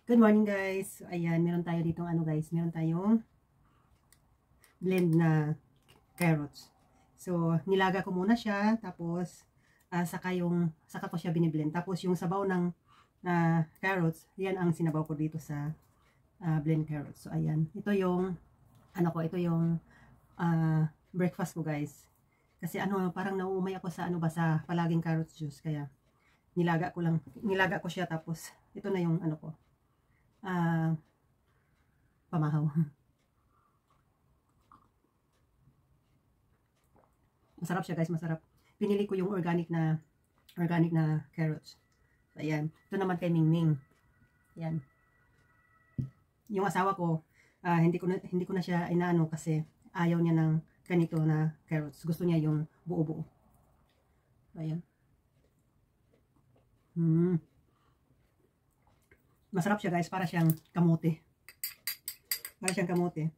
Good morning guys. So, ayan, meron tayo ditong ano guys, meron tayong blend na carrots. So, nilaga ko muna siya, tapos saka ko siya biniblend. Tapos yung sabaw ng carrots, yan ang sinabaw ko dito sa blend carrots. So, ayan, ito yung ito yung breakfast ko guys. Kasi parang nauumay ako sa sa palaging carrot juice, kaya nilaga ko siya, tapos ito na yung pamahaw. Masarap siya guys, masarap. Pinili ko yung organic na carrots. So, ayan. Ito naman kay Mingming. Ayan. Yung asawa ko, hindi ko na siya inaano kasi ayaw niya ng ganito na carrots. Gusto niya yung buo-buo. Ayan. Masarap siya guys, para siyang kamote. Para siyang kamote.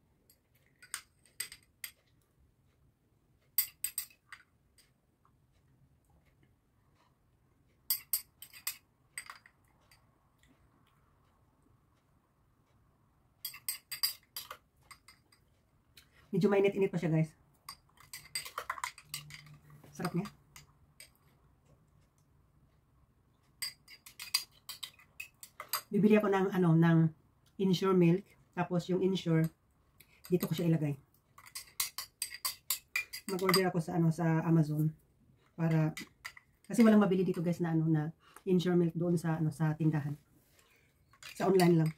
Medyo mainit-init pa siya guys. Sarap niya. Bibili ako ng Ensure milk, tapos yung Ensure dito ko siya ilagay. Mag-order ako sa Amazon para kasi walang mabili dito guys na na Ensure milk doon sa sa tindahan. Sa online lang.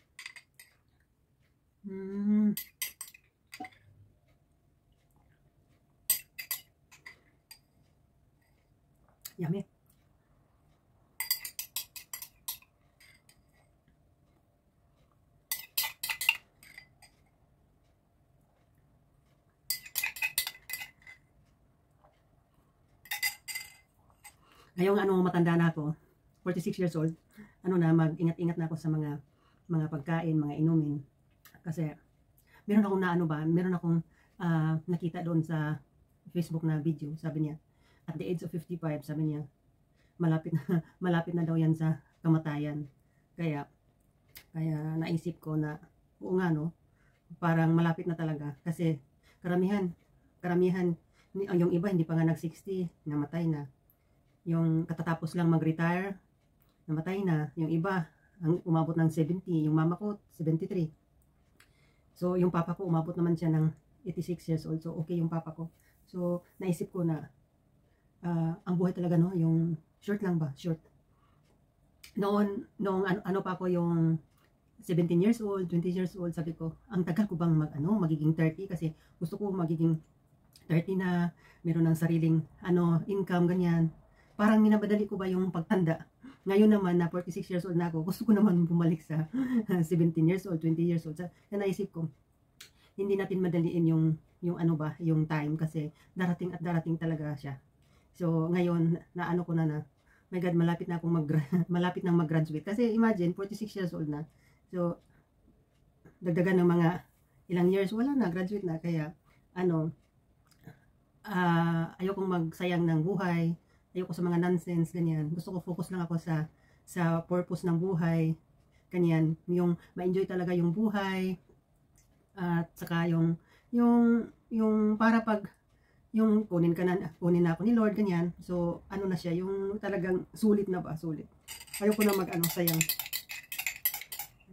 Yummy. Ngayong matanda na ako, 46 years old, mag-ingat-ingat na ako sa mga pagkain, mga inumin. Kasi meron akong meron akong nakita doon sa Facebook na video, sabi niya, at the age of 55, sabi niya, malapit na daw yan sa kamatayan. Kaya naisip ko na, oo nga no, parang malapit na talaga. Kasi karamihan, yung iba hindi pa nga nag-60, namatay na. Yung katatapos lang mag-retire, namatay na. Yung iba, ang umabot ng 70, yung mama ko, 73. So, yung papa ko, umabot naman siya ng 86 years old. So, okay yung papa ko. So, naisip ko na, ang buhay talaga, no? Yung short lang ba? Short. Noong pa ako yung 17 years old, 20 years old, sabi ko, ang tagal ko bang magiging 30? Kasi gusto ko magiging 30 na, meron ng sariling, income, ganyan. Parang minabadali ko ba yung pagtanda? Ngayon naman na 46 years old na ako, gusto ko naman bumalik sa 17 years old, 20 years old. Kaya naisip ko, hindi natin madaliin yung yung time, kasi darating at darating talaga siya. So ngayon na ko na my God, malapit na akong malapit nang mag-graduate. Kasi imagine, 46 years old na. So dagdagan ng mga ilang years, wala na, graduate na. Kaya ayokong magsayang ng buhay. Ayoko sa mga nonsense, ganyan. Gusto ko focus lang ako sa purpose ng buhay, ganyan. Yung ma-enjoy talaga yung buhay, at saka yung para pag yung kunin na ako ni Lord, ganyan. So na siya, yung talagang sulit na ba, sulit. Ayoko na sayang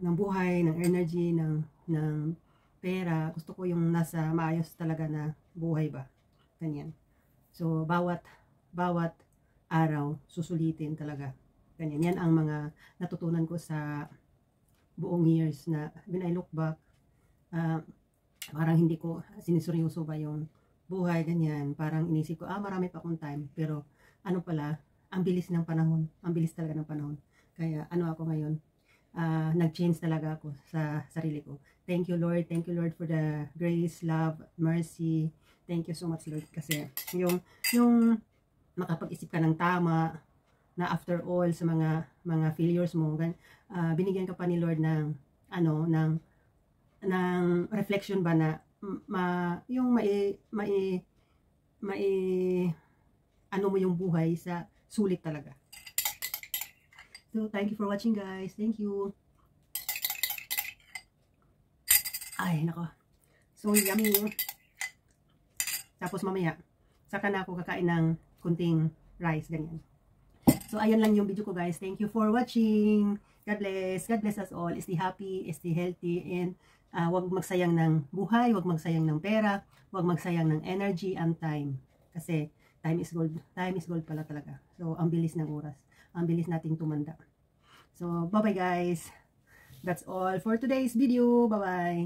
ng buhay, ng energy, ng pera. Gusto ko yung nasa maayos talaga na buhay ba, ganyan. So bawat araw susulitin talaga, ganyan. Yan ang mga natutunan ko sa buong years na when I look back, parang hindi ko siniseryoso ba yung buhay, ganyan. Parang inisip ko, marami pa akong time, pero pala, ang bilis ng panahon, ang bilis talaga ng panahon. Kaya ako ngayon, nag-change talaga ako sa sarili ko. Thank you Lord for the grace, love, mercy. Thank you so much Lord, kasi yung makapag-isip ka ng tama, na after all sa mga failures mo, binigyan ka pa ni Lord ng ng reflection ba, na yung mo yung buhay sa sulit talaga. So thank you for watching guys. Thank you. Ay, nako. So, yummy. Tapos mamaya, saka na ako kakain ng kunting rice, ganyan. So, ayan lang yung video ko, guys. Thank you for watching. God bless. God bless us all. Stay happy, stay healthy, and huwag magsayang ng buhay, huwag magsayang ng pera, huwag magsayang ng energy and time. Kasi, time is gold. Time is gold pala talaga. So, ang bilis ng oras. Ang bilis nating tumanda. So, bye-bye, guys. That's all for today's video. Bye-bye.